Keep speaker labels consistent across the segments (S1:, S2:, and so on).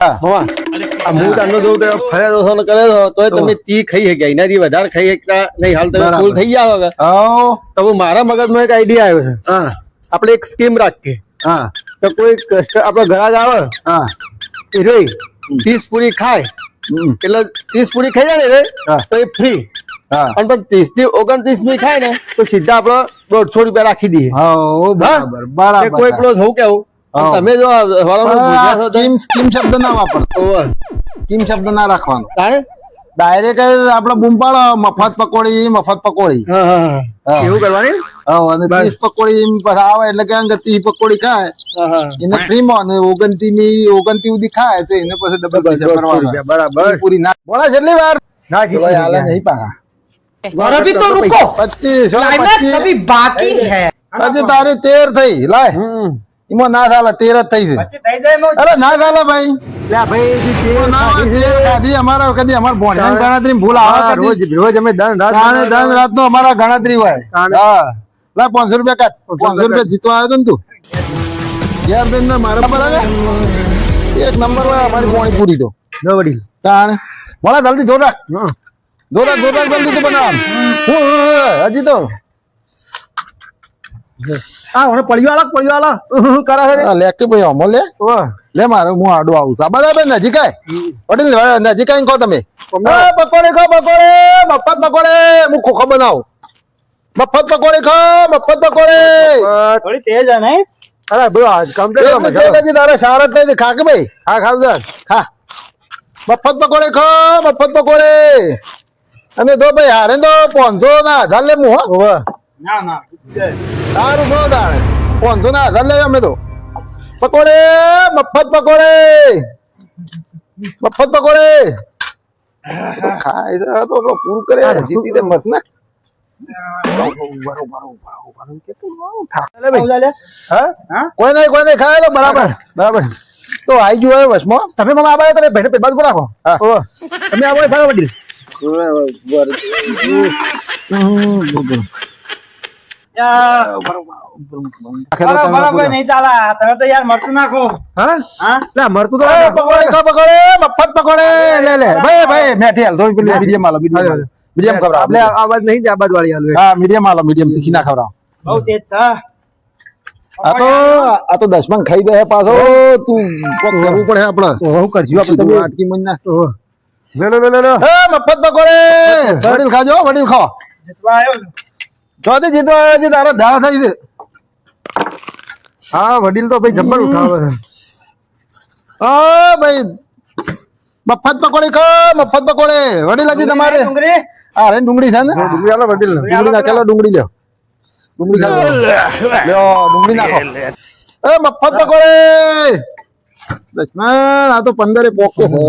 S1: હું તમને જોઉં તો ફર્યા દોસો ને કરે તો તમે તી ખાઈ શક્યા એનાથી વધારે ખાઈ શકતા નહીં. હાલ તમે ફૂલ થઈ ગયા વગર તો મારા મગજમાં એક આઈડિયા આવ્યો છે. આપણે એક સ્કીમ રાખીએ તો કોઈ આપડે ગ્રાહક આવે એ રે 30 પૂરી ખાય એટલે 30 પૂરી ખાઈ જાય ને તો એ ફ્રી. અને પણ 30 થી 29મી ખાય ને તો સીધા આપડે 150 રૂપિયા રાખી દઈએ. કોઈ પેલો થવું કેવું તમે જો
S2: સ્કીમ શબ્દ ના વાપરતો, સ્કીમ શબ્દ ના રાખવાનો. ડાયરેક્ટ આપડે બૂમ પાડો મફત પકોડી
S1: એવું કરવાની.
S2: અને 30 પકોડી આવે એટલે કે 30 પકોડી ખાય એને ફ્રી માં, અને 29 સુધી ખાય તો એને પછી ડબલ પૈસા ભરવાના.
S1: બરાબર.
S2: પૂરી ના બોલા જેટલી વાર હાલે નહીં પાછા.
S3: अभी तो रुको,
S2: 25
S3: क्लाइमैक्स अभी बाकी है.
S2: હજી તારી 13 થઈ લાય એમાં ના ચાલે 13 જ થઈ છે. અરે ના ચાલે ભાઈ, અમારા કદી અમારા ભોણિયા ગણતરી ભૂલ આવે
S1: રોજ અમે દન
S2: રાત નો અમારા ગણતરી હોય. હા લા 500 રૂપિયા કાટ. 500 રૂપિયા જીતવા આવ્યો તો ને તું યાર દિન ના મારા પર એક નંબર હોય અમારી પોણી પૂરી તો
S1: વડીલ
S2: તાણ બોલા જલ્દી જોરા જલ્દી તો બનાવ. હજી તો
S1: પડ્યો કરે છે
S2: લે કે ભાઈ અમો લે મારે હું આડો આવું છું. બધા ભાઈ નજીક આય વડીલ નજીક આવીને કહો તમે પકોડે ખો મફત પકોડે હું ખોખો બનાવું. મફત પકોડે ખો મફત પકોડે
S1: થોડી તેજ છે ને. અરે ભાઈ કમ્પ્લીટ
S2: તારે સાર જ નહીં ખા કે ભાઈ ખા મફત પકોડે ખો મફત પકોડે. અને તો ભાઈ હારે તો 500 ના 1000 લે હું હો સારું છો તારે 500 ના 1000 લે અમે તો. પકોડે મફત પકોડે ખાય તો પૂરું કરે જીતી તે મસ્ત ને. કોઈ નહીં ખાય તો બરાબર તો આવી ગયું હવે વસમાં.
S1: તમે મમ્મી આવો તમે ભાઈને પેટ બાજુ રાખો. તમે આવો ભાઈ વડીલ
S3: बराबर नहीं चाला. તમે તો યાર મરતું નાખો.
S1: મરતું તો
S2: પકોડે મફત પકોડે લે ભાઈ મેઠી હાલ થોડી પેલી મીડિયમ આલો મીડિયમ ખવડાવ.
S1: આપણે આવાજ નહીં જ આબાદ વાળી હાલ.
S2: હા મીડિયમ તીખી ના ખવડાવ.
S3: બહુ તેજ છે.
S2: આ તો 10 માં ખાઈ દે પાછો. તું કોક કરવું પડે આપણે. હું કરજો આપણે તમે આટકી મન નાખ. લે મફત પકોડે વડીલ ખાજો વડીલ ખાઓ. ચોથી જીતવા આવ્યો છે તારો ધા થઈ છે.
S1: હા વડીલ તો ભાઈ જબ્બર ઉઠાવે છે.
S2: ભાઈ મફત પકોડી ખો મફત પકોડે વડીલ હજી તમારે અરે ડુંગળી છે ને
S1: ડુંગળી આલો વડીલ
S2: ડુંગળી નાખેલો ડુંગળી લ્યો ડુંગળી ખાજો લ્યો ડુંગળી નાખો. મફત પકોડે દશમન આ તો 15 પોકે છે.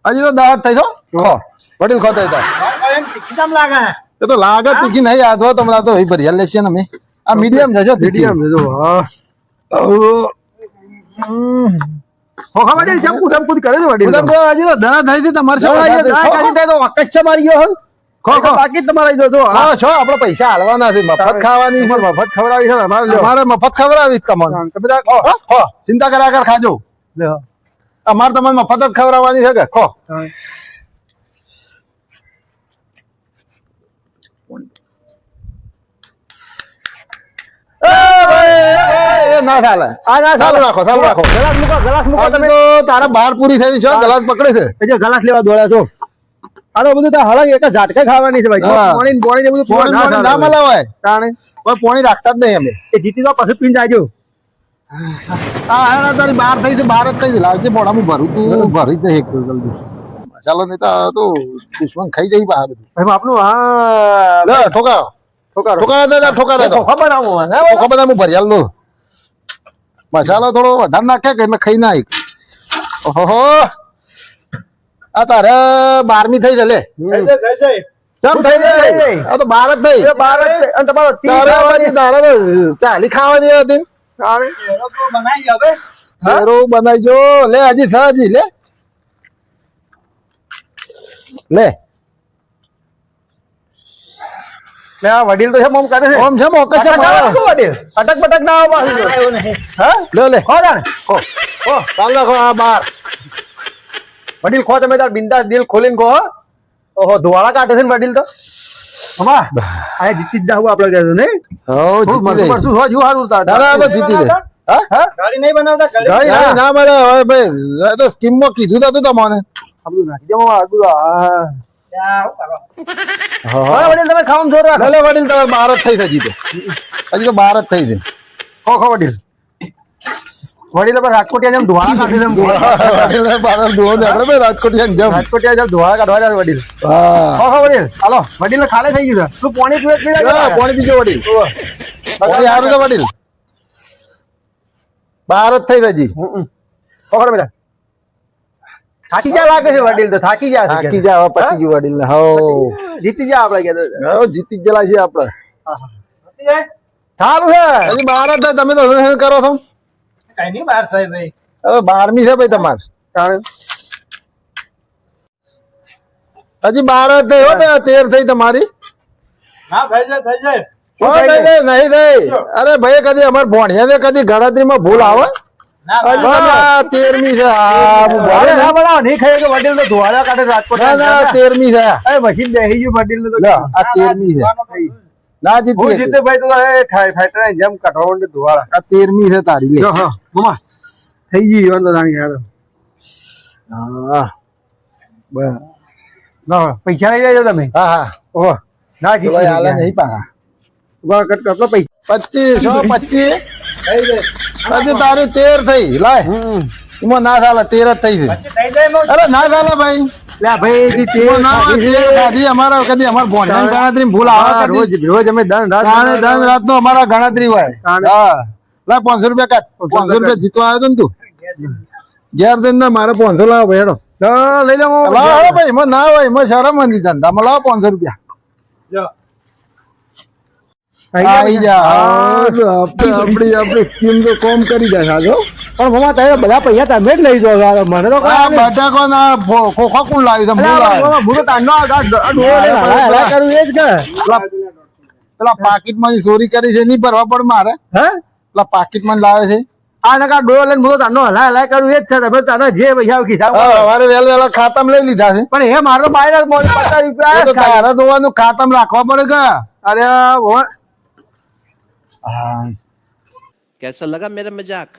S2: હજી તો દાંત થઈ તો ખો વડીલ ખો થઈ તો એ તો લાગે તીખી નહીં આધો તમને તો ભરિયા લેશે ને અમે આ મીડિયમ જજો
S1: મીડિયમ જો હોખા વડીલ ચમકુ કરે છે વડીલ
S2: હજી તો દાંત થાય છે તમારે શું
S1: તો અકચ્છ મારી ગયો હો. ખો બાકી તમારે જો
S2: હા છો આપણે પૈસા હાલવાના છે મફત ખાવાની છે
S1: મફત ખવડાવી છે
S2: અમારે મફત ખવડાવી તમને ખો ચિંતા કર્યા કર ખાજો અમારે તમને મફત જ ખવડાવવાની છે કે ખો. ના ચાલે ચાલુ રાખો
S1: ગ્લાસ મૂકો
S2: તમે તો તારા બહાર પૂરી થઈ છે ગલાસ પકડે છે
S1: ગ્લાસ લેવા દોડ્યા છો. આ તો બધું હળંગ એક ઝાટકે ખાવાની છે ભાઈ. પોણી ને બધું
S2: ના મલાવાય તાણે કોઈ પોણી રાખતા જ નહીં અમે.
S1: એ જીતી તો પછી પીને જાજો.
S2: હા તારી બહાર થઈ છે બહાર જ થઈ છે લાવજે મોઢામાં ભરું તું ભરી દે એક જલ્દી. ચાલો નહીં તો દુશ્મન ખાઈ જઈ બહાર બધું
S1: આપણું હા
S2: ઠોકા હું ભરિયાલ લો મસાલો થોડો વધારે નાખે કે એટલે ખાઈ નાખ. ઓહો આ તારે 12મી થઈ જલે ચમ થઈ જાય આ તો 12 જ થઈ તારે તો ચાલી ખાવાની હતી. બનાવી જો લે હજી લે
S1: લે આ વડીલ તો છે મોમ કરે છે
S2: ઓમ છે મોકે છે
S1: અટક
S2: મારો.
S1: ના વડીલ અટક બટક ના આવો પાછું.
S3: એવું નહીં.
S1: હા
S2: લે લે
S1: ખો જાણે
S2: ઓ ચાલ નાખો આ બાર
S1: વડીલ ખો તમે તાર બિંદાસ દિલ ખોલીને ખો હો. ઓહો ધોવાળા કાઢે છે ને વડીલ તો હમા આ જીતી જ જાવ આપણે કહેતું નહીં
S2: હો જીતી
S1: મરસું
S2: દે
S1: મરસું હો જો હારું તાર
S2: દાદા તો જીતી દે હા
S1: હા
S3: ગાડી નહીં બનાવતા ઘરે?
S1: ગાડી
S2: ના ના મળે હવે ભાઈ આ તો સ્કીમ માં કીધું તું તમને
S1: આ બધું નાખી દે મામા, આ બધું આ.
S3: ત્યાં શું કરો?
S1: હવે વડીલ તમે ખાવાનું જોર રાખો
S2: ભલે વડીલ તમે બાર જ થઈ હજી તો હજી તો બાર જ થઈ છે
S1: ખો ખો વડીલ વડીલ પર રાજકોટિયા જેમ ધોવાળા કાઢે છે એમ
S2: વડીલ બાર ડોહો દેખાડે ભાઈ રાજકોટિયા જેમ
S1: રાજકોટિયા જેમ ધોવાળા કાઢવા જાય વડીલ
S2: હા
S1: ખો ખો વડીલ હાલો વડીલ ને ખાલે થઈ ગયું છે તું પાણી પીવે પી
S2: જા,
S1: જાય
S2: પાણી પીજો વડીલ પાણી હારું છે વડીલ બાર જ થઈ છે હજી
S1: ખો ખો બેટા થાકી જા લાગે છે વડીલ તો થાકી જા
S2: થાકી જા હવે પતી ગયું વડીલ ને હો
S1: જીતી જા આપણે કહેતો
S2: હવે જીતી જ ગયેલા છીએ આપણે
S3: પતી જાય?
S1: સારું છે
S2: હજી બાર જ થાય તમે તો શું કરો છો
S3: કઈ નહીં બહાર થાય ભાઈ.
S2: હવે 12મી છે ભાઈ તમારે
S1: તાણે.
S2: હજી 12 જ થઈ હો બે 13 થઈ તમારી
S3: હા થઈ જાય થઈ જાય.
S2: હો, નહીં થઈ, નહીં થઈ. અરે ભાઈ કદી અમાર ભોણિયા કદી ગણતરીમાં ભૂલ આવે
S3: ના
S2: હજી
S3: ના,
S2: તમે આ 13મી છે હા હું
S1: અરે
S2: ભોળે
S1: ના બનાવો નહીં ખાઈ કે વડીલ તો ધોવાળા કાઢે રાજકોટ
S2: ના ના 13મી છે
S1: અરે મશીન બેહી ગયું વડીલ ને તો
S2: લો આ 13મી છે ના
S1: હું
S2: જીતી
S1: જીતે ભાઈ તો એ ફાઈટર જેમ કટવાઉન્ડ ધોવાળા
S2: આ 13મી છે તારી લે
S1: જો હા મમ્મા થઈ ગઈ ઈવન તો જાણી યાર
S2: હા બસ.
S1: ના પૈસા લઈ લેજો તમે
S2: હા હા
S1: ઓહો ના
S2: પેલો
S1: જીતી
S2: હાલે નહીં પા
S1: કેટલો પૈસા
S2: 25
S3: થઈ જાય.
S2: હજી તારી 13 થઈ લાય એમાં ના ચાલે 13 જ થઈ છે
S3: પછી થઈ જાય એમાં.
S2: અરે ના ચાલે ભાઈ
S1: લે ભાઈ જી તે
S2: એમાં ના હોય, 13 ખાધી અમારા કદી અમાર ભોણિયાની ગણતરી ભૂલ આવે કદી.
S1: રોજ રોજ અમે દન રાત
S2: તાણે દન રાત નો અમારા ગણતરી હોય
S1: તાણે.
S2: હા લા 500 રૂપિયા કાઢ 500 રૂપિયા જીતવા આવ્યો તો ને તું ઘેર દઈને ના મારે 500 લાવો ભાઈ હેડો
S1: લઈ લો
S2: લાવો હેડો ભાઈ એમાં ના હોય એમાં શરમ નથી ધંધામાં લાવો 500 રૂપિયા
S3: જો.
S2: આવી જા આપણી સ્કીમ તો કોમ કરી જાય સાજો
S1: પણ મમ્મા તમે બધા પૈસા તમે જ લઈ જાઓ મને તો
S2: આ બટાકો ના ખોખો કોણ લાવ્યું તમે
S1: હું તો તાનો કરું એ જ કે
S2: પેલા પાકીટ માંથી ચોરી કરી છે નહીં ભરવા પડ મારે
S1: હે
S2: પેલા પાકીટ માં લાવે છે
S1: આ નકા ડોળ લઈને હું તો તાનો હલાય કરું એ જ છે તમે તાનો જે પૈસા ખિસ્સા
S2: અમારે વેલા ખાતામાં લઈ લીધા છે
S1: પણ એ મારો બાય 50
S2: એ
S1: રૂપિયા
S2: તો તારે ધોવાનું ખાતામાં રાખવા પડે કે
S1: અરે
S2: હા
S4: कैसा लगा मेरा मजाक